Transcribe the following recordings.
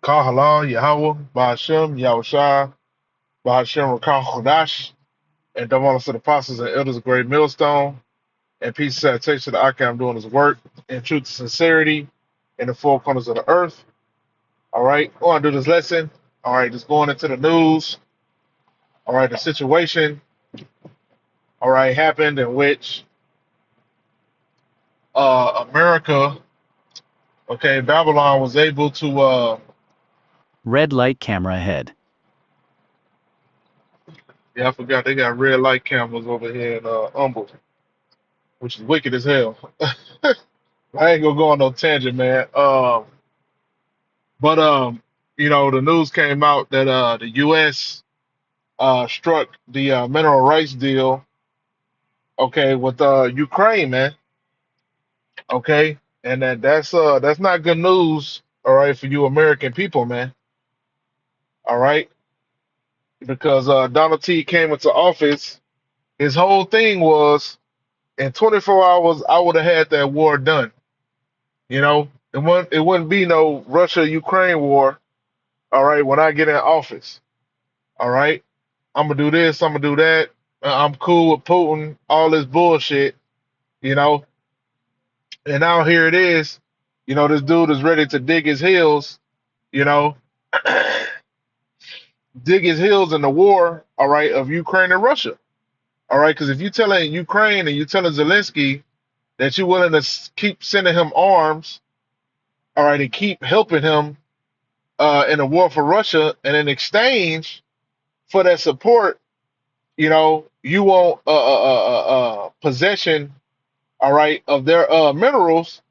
Kahala, Yahweh, Bahashem, Yahushua, Bahashem, Rakah Kodash, and Damonis to the apostles and elders of Great Millstone, and peace and salutation to the Akam doing his work, and truth and sincerity in the four corners of the earth. All right, we're going to do this lesson. All right, just going into the news. All right, the situation, all right, happened in which America, okay, Babylon was able to, Red light camera ahead. yeah, I forgot they got red light cameras over here in Humble, which is wicked as hell. I ain't gonna go on no tangent, man. But the news came out that the U.S. Struck the mineral rights deal, okay, with Ukraine, man. Okay, and that's not good news, all right, for you American people, man. All right, because Donald T came into office, his whole thing was in 24 hours I would have had that war done. It wouldn't be no Russia Ukraine war. All right, when I get in office. All right, I'm gonna do this, I'm gonna do that. I'm cool with Putin, all this bullshit, you know. And now here it is, this dude is ready to dig his heels, you know, dig his heels in the war, all right, of Ukraine and Russia. All right, because if you're telling Ukraine and you're telling Zelensky that you're willing to keep sending him arms, all right, and keep helping him in the war for Russia, and in exchange for that support, you want possession, all right, of their minerals.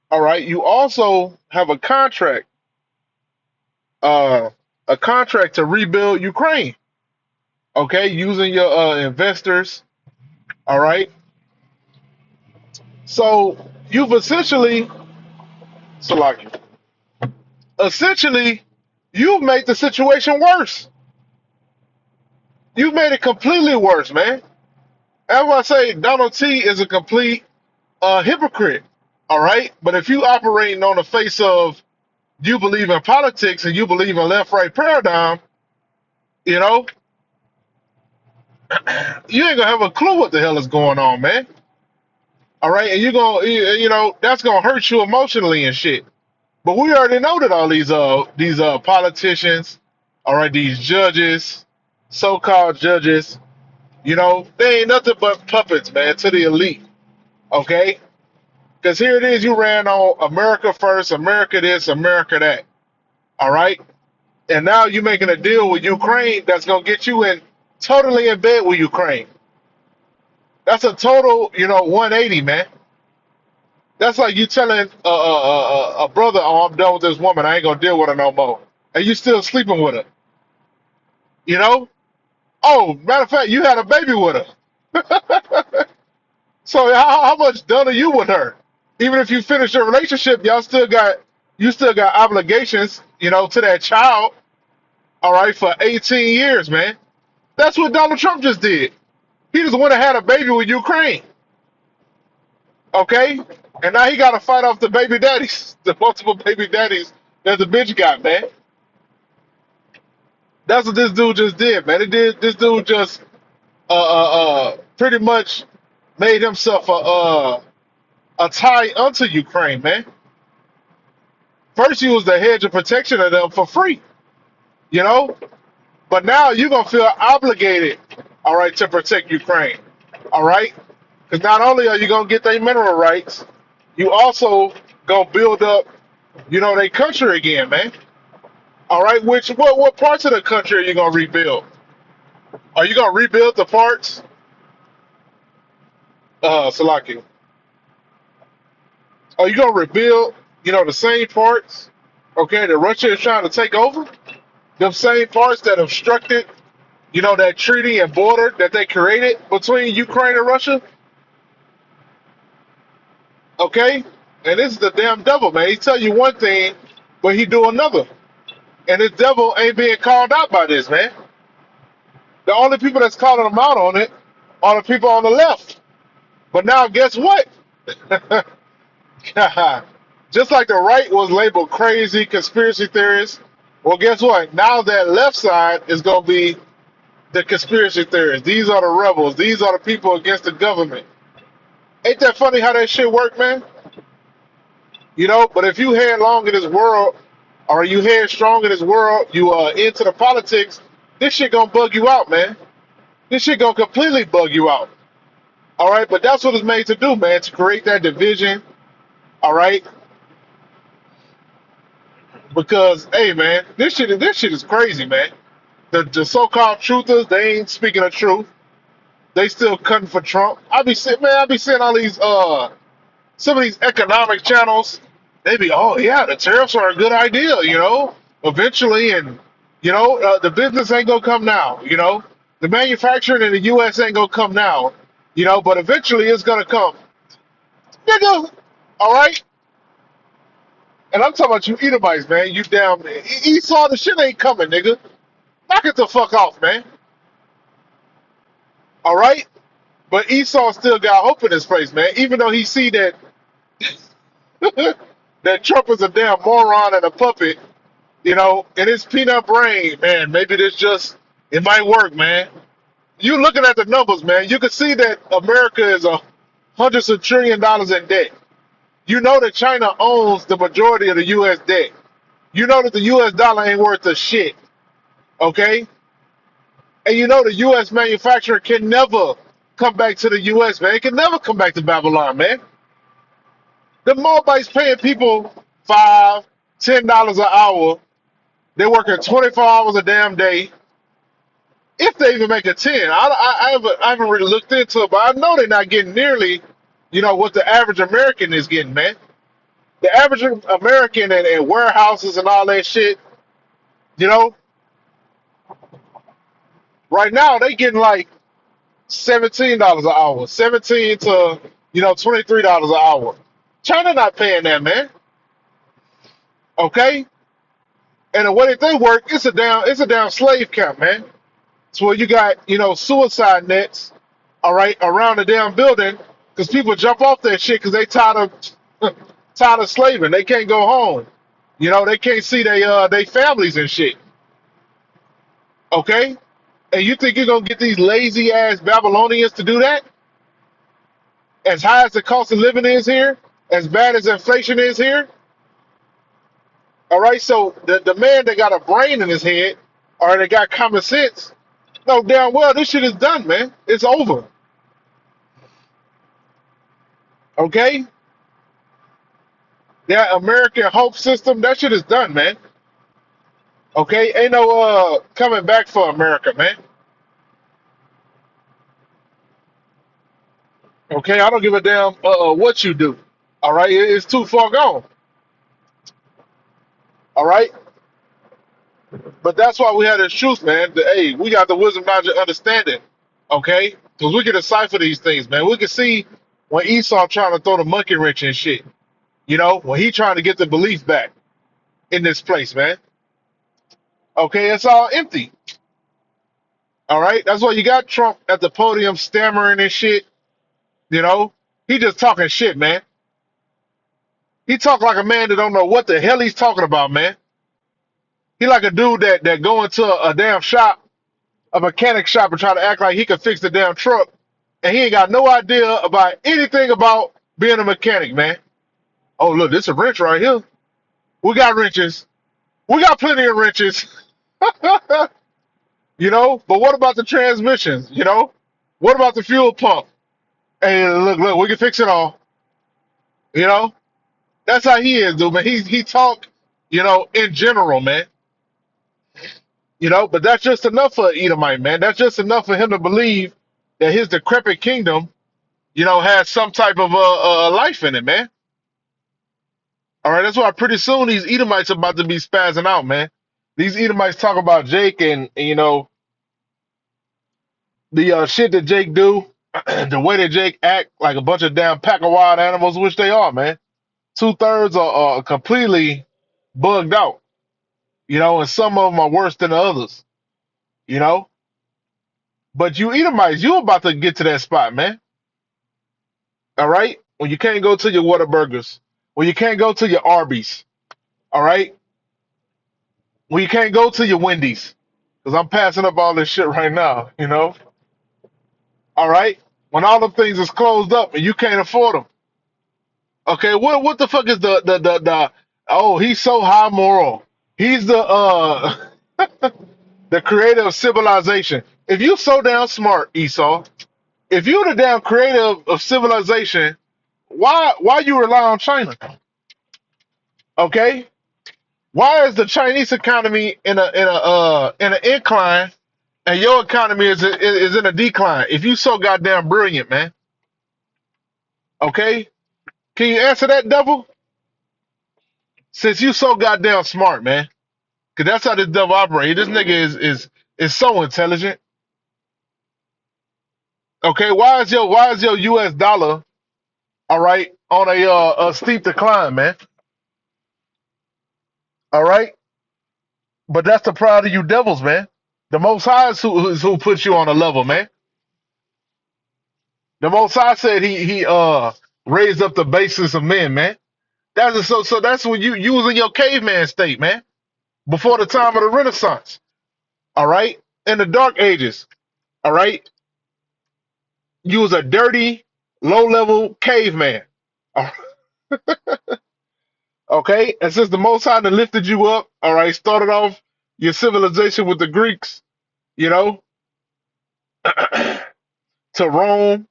All right, you also have uh, a contract to rebuild Ukraine. Okay, using your investors. All right, so you've Salaki, essentially, you've made the situation worse. You've made it completely worse, man. That's why I say Donald T is a complete hypocrite. All right, but if you operating on the face of you believe in politics and you believe in left right paradigm, you know, you ain't gonna have a clue what the hell is going on, man. All right, and you're gonna, that's gonna hurt you emotionally and shit. But we already know that all these politicians, all right, these judges, so-called judges, they ain't nothing but puppets, man, to the elite. Okay, because here it is, you ran on America first, America this, America that. All right, and now you're making a deal with Ukraine that's gonna get you in totally in bed with Ukraine. That's a total, 180, man. That's like you telling a brother, "Oh, I'm done with this woman. I ain't gonna deal with her no more," and you still sleeping with her. You know? Oh, matter of fact, you had a baby with her. So how much done are you with her? Even if you finish your relationship, you still got obligations, to that child. All right, for 18 years, man. That's what Donald Trump just did. He just went and had a baby with Ukraine. Okay? And now he got to fight off the baby daddies, the multiple baby daddies that the bitch got, man. That's what this dude just did, man. This dude just pretty much made himself a tie unto Ukraine, man. First, he was the hedge of protection of them for free, you know. But now you're gonna feel obligated, all right, to protect Ukraine, all right. Because not only are you gonna get their mineral rights, you also gonna build up, their country again, man. All right. What parts of the country are you gonna rebuild? Are you gonna rebuild the parts, Salaki? Are you gonna rebuild, the same parts, okay, that Russia is trying to take over? Them same parts that obstructed, that treaty and border that they created between Ukraine and Russia? Okay? And this is the damn devil, man. He tell you one thing, but he do another. And this devil ain't being called out by this, man. The only people that's calling him out on it are the people on the left. But now guess what? Just like the right was labeled crazy conspiracy theorists, well, guess what? Now that left side is going to be the conspiracy theorists. These are the rebels. These are the people against the government. Ain't that funny how that shit work, man? You know, but if you head long in this world, or you head strong in this world, you into the politics, this shit gonna bug you out, man. This shit gonna completely bug you out. All right, but that's what it's made to do, man, to create that division. All right, because hey, man, this shit is crazy, man. The so-called truthers, they ain't speaking the truth. They still cutting for Trump. I be seeing all these some of these economic channels, they be, oh yeah, the tariffs are a good idea, you know, eventually, and you know, the business ain't gonna come now, you know, the manufacturing in the U.S. ain't gonna come now, you know, but eventually it's gonna come, nigga. All right, and I'm talking about you Edomites, man. You damn Esau, the shit ain't coming, nigga. Knock it the fuck off, man. All right, but Esau still got hope in his place, man. Even though he see that that Trump is a damn moron and a puppet. You know, in his peanut brain, man, maybe this just, it might work, man. You looking at the numbers, man, you can see that America is hundreds of trillion dollars in debt. You know that China owns the majority of the U.S. debt. You know that the U.S. dollar ain't worth a shit, okay? And you know the U.S. manufacturer can never come back to the U.S., man. It can never come back to Babylon, man. The Moabites paying people $5, $10 an hour. They're working 24 hours a damn day. If they even make a 10, I haven't really looked into it, but I know they're not getting nearly, you know, what the average American is getting, man. The average American and warehouses and all that shit, you know, right now they getting like $17 an hour, 17 to, you know, $23 an hour. China not paying that, man. Okay, and the way that they work, it's a damn slave camp, man. It's where you got, you know, suicide nets, all right, around the damn building, because people jump off that shit because they tired of tired of slaving. They can't go home. You know, they can't see they families and shit. Okay? And you think you're gonna get these lazy ass Babylonians to do that? As high as the cost of living is here, as bad as inflation is here, all right. So the man that got a brain in his head or that got common sense, no damn well this shit is done, man. It's over. Okay? That American hope system, that shit is done, man. Okay? Ain't no coming back for America, man. Okay, I don't give a damn what you do. All right, it's too far gone. All right, but that's why we have this truth, man. Hey, we got the wisdom, knowledge, and understanding. Okay, because we can decipher these things, man. We can see when Esau trying to throw the monkey wrench and shit. You know, when he trying to get the belief back in this place, man. Okay, it's all empty. All right, that's why you got Trump at the podium stammering and shit. You know, he just talking shit, man. He talk like a man that don't know what the hell he's talking about, man. He like a dude that go into a damn shop, a mechanic shop, and try to act like he can fix the damn truck, and he ain't got no idea about anything about being a mechanic, man. Oh look, this is a wrench right here. We got wrenches. We got plenty of wrenches. You know, but what about the transmissions? You know, what about the fuel pump? Hey, look, we can fix it all. You know, that's how he is, dude, man. He talk, you know, in general, man. You know, but that's just enough for Edomite, man. That's just enough for him to believe that his decrepit kingdom, you know, has some type of life in it, man. All right, that's why pretty soon these Edomites are about to be spazzing out, man. These Edomites talk about Jake and you know the shit that Jake do, the way that Jake act like a bunch of damn pack of wild animals, which they are, man. 2/3 are completely bugged out, you know, and some of them are worse than the others, you know. But you Edomites, you about to get to that spot, man. All right, when you can't go to your Whataburgers, When you can't go to your Arby's, all right? When you can't go to your Wendy's, because I'm passing up all this shit right now, you know? All right? When all them things is closed up and you can't afford them. Okay, what the fuck is the oh, he's so high moral. He's the the creator of civilization. If you so damn smart, Esau, if you the damn creator of civilization, why you rely on China? Okay? Why is the Chinese economy in an incline and your economy is in a decline? If you so goddamn brilliant, man. Okay? Can you answer that, devil? Since you so goddamn smart, man. Cause that's how this devil operates. This nigga is so intelligent. Okay, why is your US dollar all right on a steep decline, man? All right? But that's the pride of you devils, man. The most high is who puts you on a level, man. The most high said he raised up the basis of men, man. So that's when you was in your caveman state, man. Before the time of the Renaissance. All right? In the dark ages. All right? You was a dirty, low level caveman. Okay? And since the Most High done lifted you up, all right, started off your civilization with the Greeks, you know, to Rome,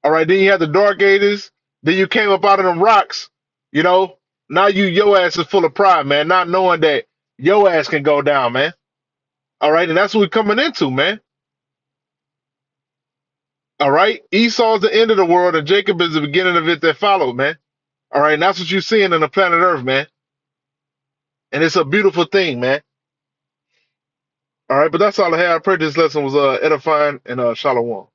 all right, then you had the Dark Ages, then you came up out of them rocks, you know, now your ass is full of pride, man, not knowing that your ass can go down, man. All right, and that's what we're coming into, man. All right, Esau's the end of the world, and Jacob is the beginning of it that followed, man. All right, and that's what you're seeing in the planet Earth, man. And it's a beautiful thing, man. All right, but that's all I had. I pray this lesson was edifying and shalom.